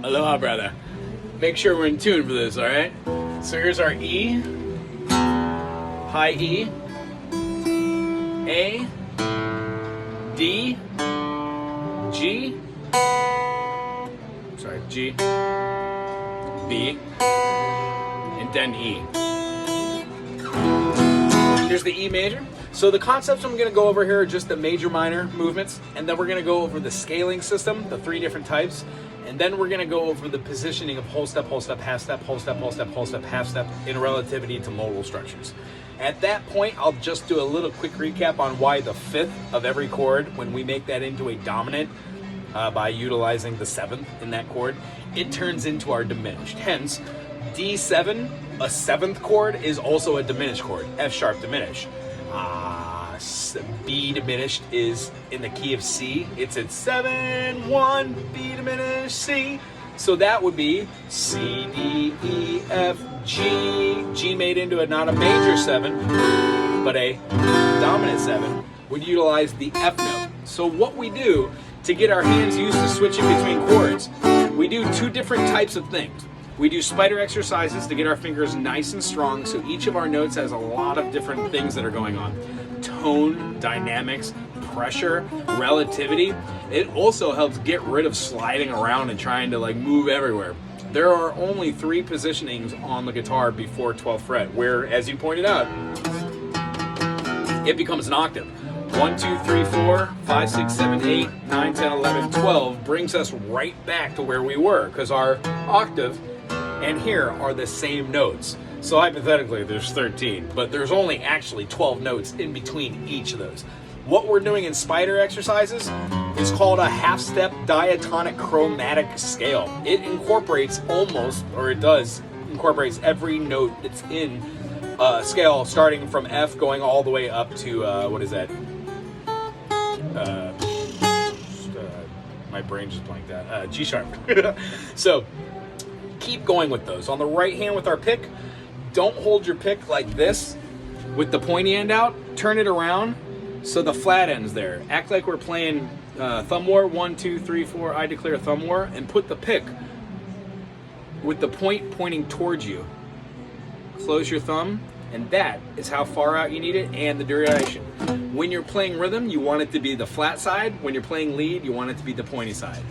Aloha, brother. Make sure we're in tune for this, all right? So here's our E, high E, A, D, G, G, B, and then E. Here's the E major. So the concepts I'm going to go over here are just the major minor movements, and then we're going to go over the scaling system, the 3 different types, and then we're going to go over the positioning of whole step, half step, whole step, half step in relativity to modal structures. At that point, I'll just do a little quick recap on why the 5th of every chord, when we make that into a dominant by utilizing the 7th in that chord, it turns into our diminished. Hence, D7, a 7th chord, is also a diminished chord, F sharp diminished. B diminished is in the key of C. It's at 7, 1, B diminished, C. So that would be C, D, E, F, G. G made into a not a major 7, but a dominant 7, would utilize the F note. So what we do to get our hands used to switching between chords, we do 2 different types of things. We do spider exercises to get our fingers nice and strong, so each of our notes has a lot of different things that are going on. Tone, dynamics, pressure, relativity. It also helps get rid of sliding around and trying to like move everywhere. There are only 3 positionings on the guitar before 12th fret, where, as you pointed out, it becomes an octave. 1, 2, 3, 4, 5, 6, 7, 8, 9, 10, 11, 12 brings us right back to where we were, because our octave and here are the same notes. So hypothetically there's 13, but there's only actually 12 notes in between each of those. What we're doing in spider exercises is called a half-step diatonic chromatic scale. It incorporates incorporates every note that's in a scale, starting from F going all the way up to, what is that? My brain just blanked out. G sharp. So keep going with those. On the right hand with our pick, don't hold your pick like this with the pointy end out. Turn it around so the flat end's there. Act like we're playing thumb war. 1, 2, 3, 4. I declare thumb war, and put the pick with the point pointing towards you. Close your thumb, and that is how far out you need it and the duration. When you're playing rhythm, you want it to be the flat side. When you're playing lead, you want it to be the pointy side.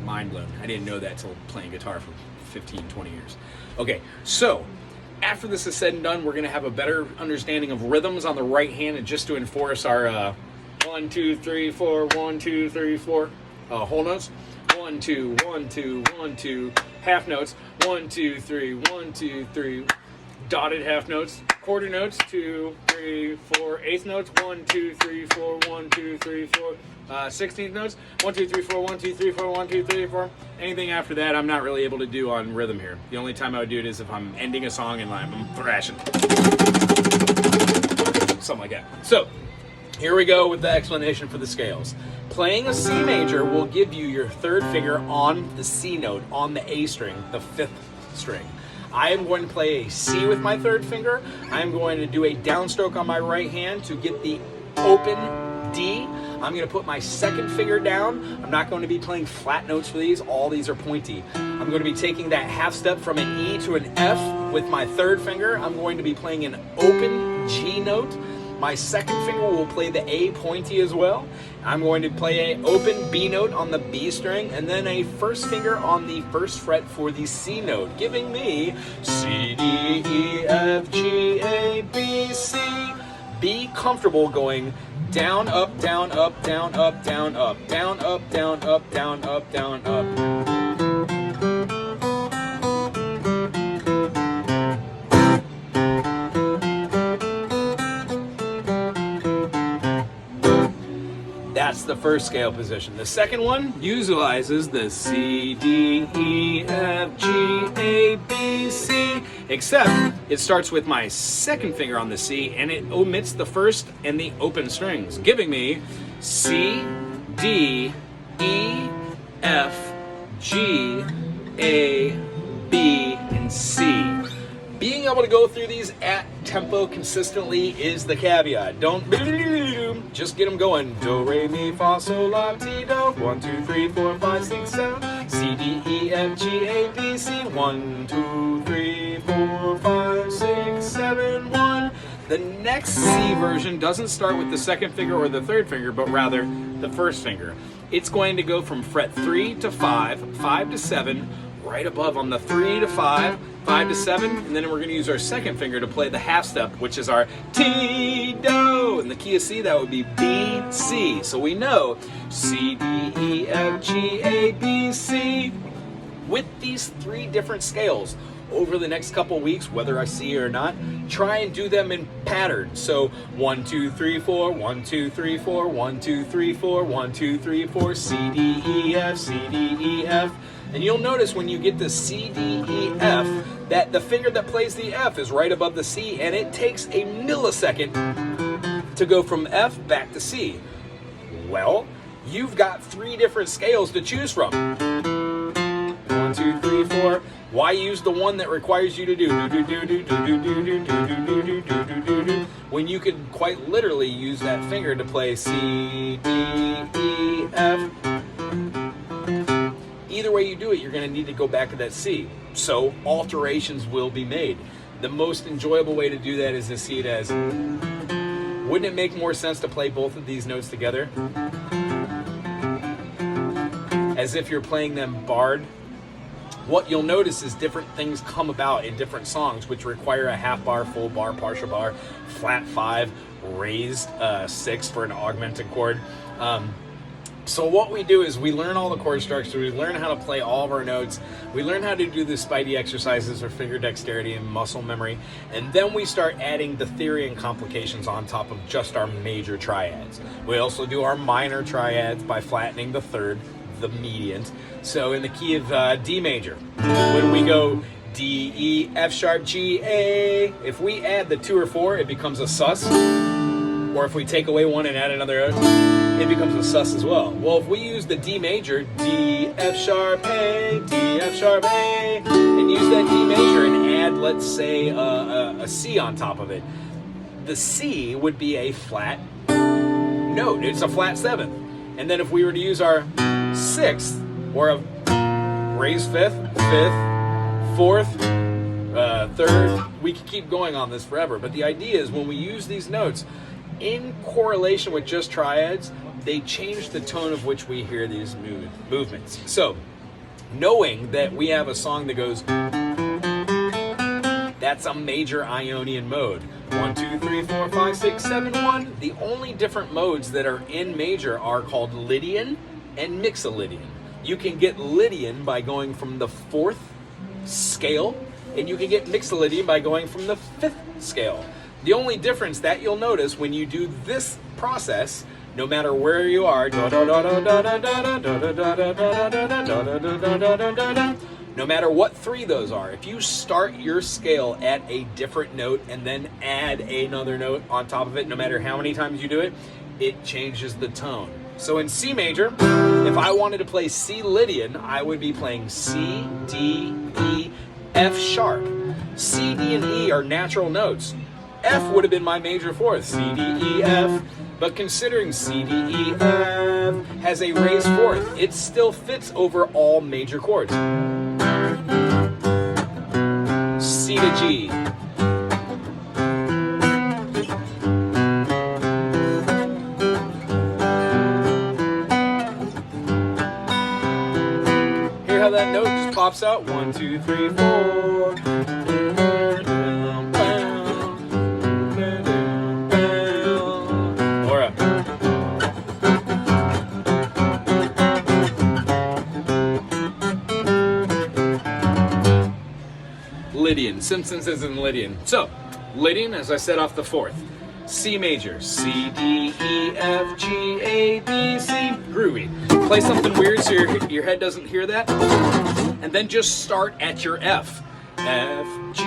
Mind blown. I didn't know that till playing guitar for 15, 20 years. Okay, so after this is said and done, we're going to have a better understanding of rhythms on the right hand, and just to enforce our 1, 2, 3, 4, 1, 2, 3, 4 whole notes. 1, 2, 1, 2, 1, 2 half notes. 1, 2, 3, 1, 2, 3 dotted half notes. Quarter notes. 2, 3, 4 eighth notes. 1, 2, 3, 4, 1, 2, 3, 4 16th notes. 1, 2, 3, 4, 1, 2, 3, 4, 1, 2, 3, 4. Anything after that, I'm not really able to do on rhythm here. The only time I would do it is if I'm ending a song and I'm thrashing. Something like that. So, here we go with the explanation for the scales. Playing a C major will give you your 3rd finger on the C note, on the A string, the 5th string. I am going to play a C with my 3rd finger. I am going to do a downstroke on my right hand to get the open D. I'm going to put my 2nd finger down. I'm not going to be playing flat notes for these. All these are pointy. I'm going to be taking that half step from an E to an F with my 3rd finger. I'm going to be playing an open G note. My 2nd finger will play the A pointy as well. I'm going to play an open B note on the B string, and then a 1st finger on the 1st fret for the C note, giving me C, D, E, F, G, A, B, C. Be comfortable going down, up, down, up, down, up, down, up, down, up, down, up, down, up, down, up. That's the 1st scale position. The 2nd one utilizes the C, D, E, F, G, A, B, C, except it starts with my 2nd finger on the C and it omits the 1st and the open strings, giving me C, D, E, F, G, A, B, and C. Being able to go through these at tempo consistently is the caveat. Don't just get them going. Do, re, mi, fa, sol, la, ti, do. 1, 2, 3, 4, 5, 6, 7. C, D, E, E, F, G, A, B, C. 1, 2, 3, 4, 5, 6, 7, 1. The next C version doesn't start with the second finger or the third finger, but rather the first finger. It's going to go from fret 3 to 5, 5 to 7, right above on the 3 to 5, 5 to 7, and then we're going to use our second finger to play the half step, which is our T-do. In the key of C, that would be B, C. So we know C, D, E, F, G, A, B, C. With these 3 different scales, over the next couple weeks, whether I see you or not, try and do them in pattern. So 1, 2, 3, 4, 1, 2, 3, 4, 1, 2, 3, 4, 1, 2, 3, 4, C, D, E, F, C, D, E, F. And you'll notice when you get the C, D, E, F, that the finger that plays the F is right above the C, and it takes a millisecond to go from F back to C. Well, you've got 3 different scales to choose from. 1, 2, 3, 4. Why use the one that requires you to do when you could quite literally use that finger to play C, D, E, F? Either way you do it, you're going to need to go back to that C. So alterations will be made. The most enjoyable way to do that is to see it as, wouldn't it make more sense to play both of these notes together? As if you're playing them barred. What you'll notice is different things come about in different songs, which require a half bar, full bar, partial bar, flat 5, raised 6 for an augmented chord. So what we do is we learn all the chord structures, we learn how to play all of our notes, we learn how to do the Spidey exercises or finger dexterity and muscle memory, and then we start adding the theory and complications on top of just our major triads. We also do our minor triads by flattening the third, the median. So in the key of D major, when we go D, E, F sharp, G, A, if we add the 2 or 4, it becomes a sus. Or if we take away one and add another, it becomes a sus as well. Well, if we use the D major, D, F sharp, A, D, F sharp, A, and use that D major and add, let's say, a C on top of it, the C would be a flat note. It's a flat 7th. And then if we were to use our 6th, or a raised 5th, 5th, 4th, 3rd, we could keep going on this forever. But the idea is when we use these notes, in correlation with just triads, they change the tone of which we hear these movements. So, knowing that we have a song that goes, that's a major Ionian mode. 1, 2, 3, 4, 5, 6, 7, 1. The only different modes that are in major are called Lydian and Mixolydian. You can get Lydian by going from the 4th scale, and you can get Mixolydian by going from the 5th scale. The only difference that you'll notice when you do this process, no matter where you are, no matter what 3 those are, if you start your scale at a different note and then add another note on top of it, no matter how many times you do it, it changes the tone. So in C major, if I wanted to play C Lydian, I would be playing C, D, E, F sharp. C, D, and E are natural notes. F would have been my major 4th, C, D, E, F. But considering C, D, E, F has a raised 4th, it still fits over all major chords. C to G. Hear how that note just pops out? 1, 2, 3, 4. Lydian. Simpsons is in Lydian. So, Lydian, as I said, off the 4th. C major. C, D, E, F, G, A, B, C. Groovy. Play something weird so your head doesn't hear that. And then just start at your F. F, G,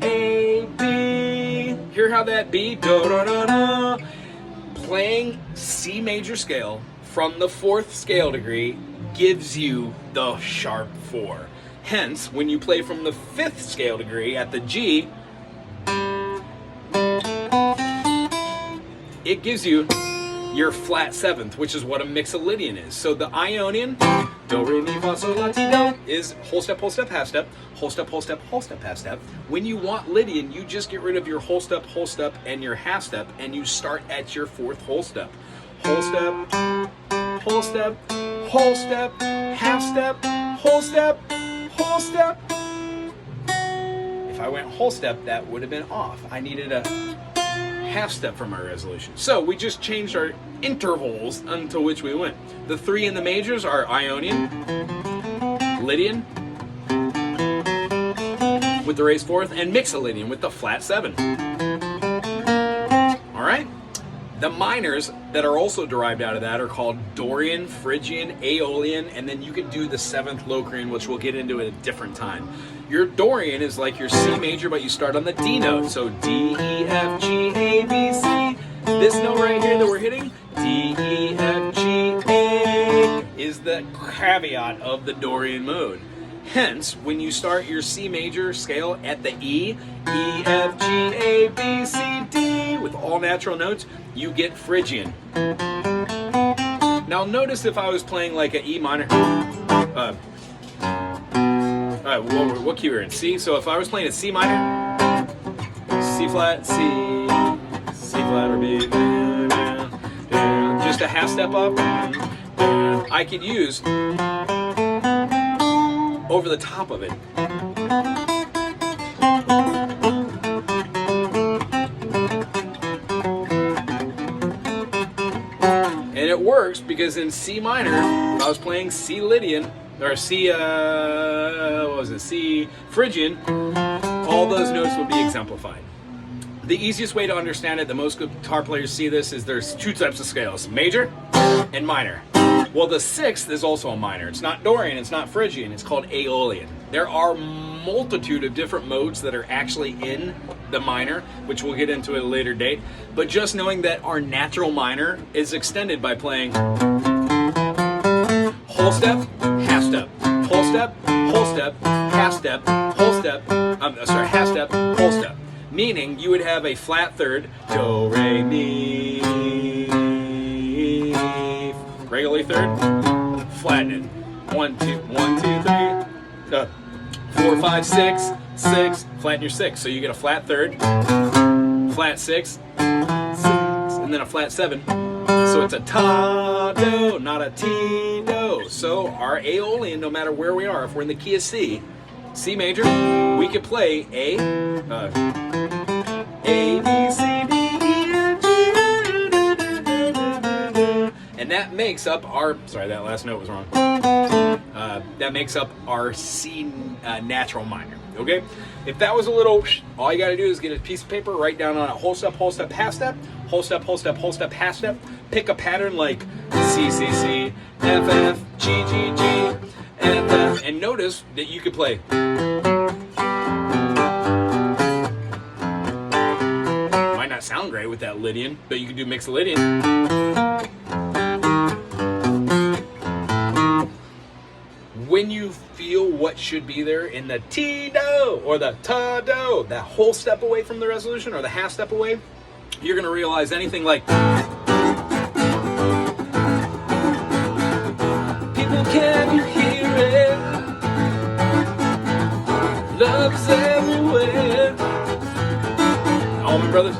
A, B. Hear how that B? Da, da, da, da. Playing C major scale from the 4th scale degree gives you the sharp 4. Hence, when you play from the 5th scale degree at the G, it gives you your flat 7th, which is what a Mixolydian is. So the Ionian, Do, re, mi, fa, sol, la, ti, do is whole step, half step, whole step, half step. When you want Lydian, you just get rid of your whole step, and your half step, and you start at your fourth whole step. Whole step, half step, whole step. If I went whole step, that would have been off. I needed a half step for my resolution. So we just changed our intervals until which we went. The three in the majors are Ionian, Lydian with the raised fourth, and Mixolydian with the flat 7. All right. The minors that are also derived out of that are called Dorian, Phrygian, Aeolian, and then you can do the 7th Locrian, which we'll get into at a different time. Your Dorian is like your C major, but you start on the D note. So D, E, F, G, A, B, C. This note right here that we're hitting, D, E, F, G, A, is the caveat of the Dorian mode. Hence, when you start your C major scale at the E, E, F, G, A, B, C, D, with all natural notes, you get Phrygian. Now notice if I was playing like an E minor, what key we're in? C? So if I was playing a C minor, C flat, C flat, or B, just a half step up, I could use over the top of it. And it works because in C minor, if I was playing C Lydian, or C, C Phrygian, all those notes would be exemplified. The easiest way to understand it, the most guitar players see this, is there's two types of scales, major and minor. Well, the 6th is also a minor. It's not Dorian, it's not Phrygian, it's called Aeolian. There are multitude of different modes that are actually in the minor, which we'll get into at a later date. But just knowing that our natural minor is extended by playing whole step, half step, whole step, half step, half step, whole step. Meaning you would have a flat third, do, re, mi, regularly third, flatten it. 1, 2, 1, 2, 3, 4, 5, 6, flatten your 6. So you get a flat third, flat 6, and then a flat 7. So it's a ta do, not a ti do. So our Aeolian, no matter where we are, if we're in the key of C, C major, we could play A, B, C, D, E, F, G, and that makes up our, sorry, that last note was wrong. That makes up our C natural minor, okay? If that was a little, all you gotta do is get a piece of paper, write down on a whole step, half step, whole step, half step, pick a pattern like C, C, C, F, F, G, G, G, F, F, and notice that you could play. Might not sound great with that Lydian, but you can do Mixolydian. When you feel what should be there in the T-do or the ta-do, that whole step away from the resolution or the half step away, you're going to realize anything like people, can you hear it? Love's everywhere. All my brothers,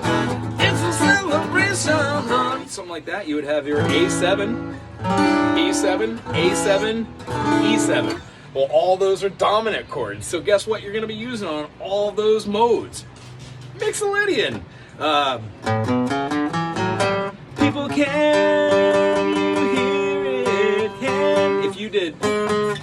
it's a celebration. Something like that. You would have your A7, E7, A7, E7. Well, all those are dominant chords. So guess what you're going to be using on all those modes? Mixolydian. People, can you hear it? If you did,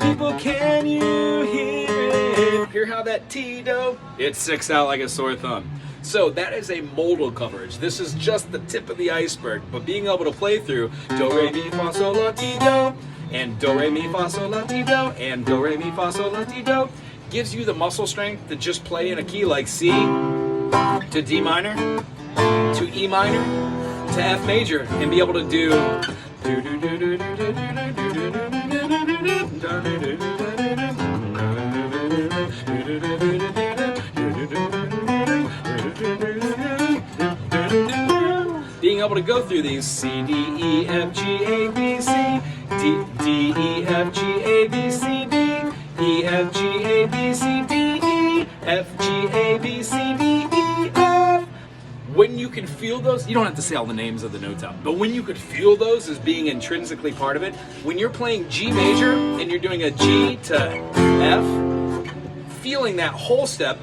people, can you hear it? Hear how that T-do? It sticks out like a sore thumb. So that is a modal coverage. This is just the tip of the iceberg. But being able to play through do, re, mi, fa, sol, la, ti, do, and do, re, mi, fa, sol, la, ti, do, and do, re, mi, fa, sol, la, ti, do, gives you the muscle strength to just play in a key like C to D minor, to E minor, to F major, and be able to do being able to go through these C, D, E, F, G, A, B, C, D, D, E, F, G, A, B, C, D, E, F, G, A, B, C, D, E, F, G, A, B, C, D, E, F. When you can feel those, you don't have to say all the names of the notes out, but when you could feel those as being intrinsically part of it, when you're playing G major and you're doing a G to F, feeling that whole step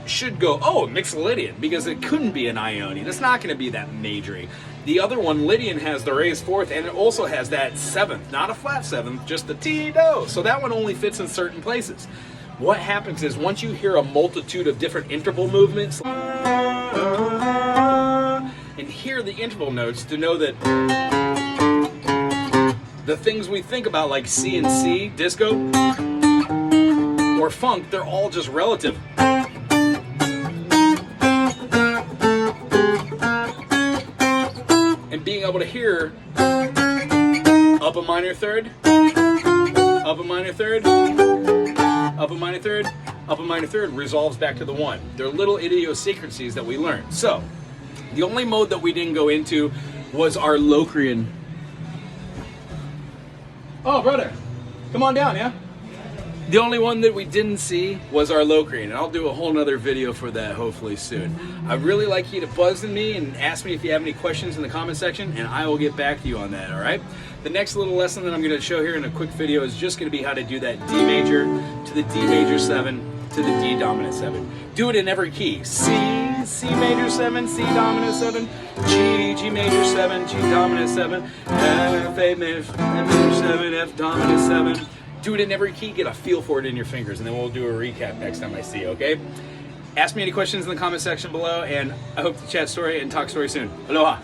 should go, oh, Mixolydian, because it couldn't be an Ionian. It's not going to be that majory. The other one, Lydian, has the raised fourth, and it also has that seventh, not a flat seventh, just the T-do. So that one only fits in certain places. What happens is once you hear a multitude of different interval movements, and hear the interval notes to know that the things we think about like C and C, disco, or funk, they're all just relative. And being able to hear up a minor third, up a minor third, up a minor third, up a minor third resolves back to the one. They're little idiosyncrasies that we learned. So, the only mode that we didn't go into was our Locrian. Oh, brother, come on down, yeah? The only one that we didn't see was our Locrian, and I'll do a whole nother video for that hopefully soon. I'd really like you to buzz in me and ask me if you have any questions in the comment section, and I will get back to you on that, all right? The next little lesson that I'm going to show here in a quick video is just going to be how to do that D major to the D major 7 to the D dominant 7. Do it in every key. C, C major 7, C dominant 7, G, G major 7, G dominant 7, F, A major 7, F dominant 7. Do it in every key, get a feel for it in your fingers, and then we'll do a recap next time I see you, okay? Ask me any questions in the comment section below, and I hope to chat story and talk story soon. Aloha!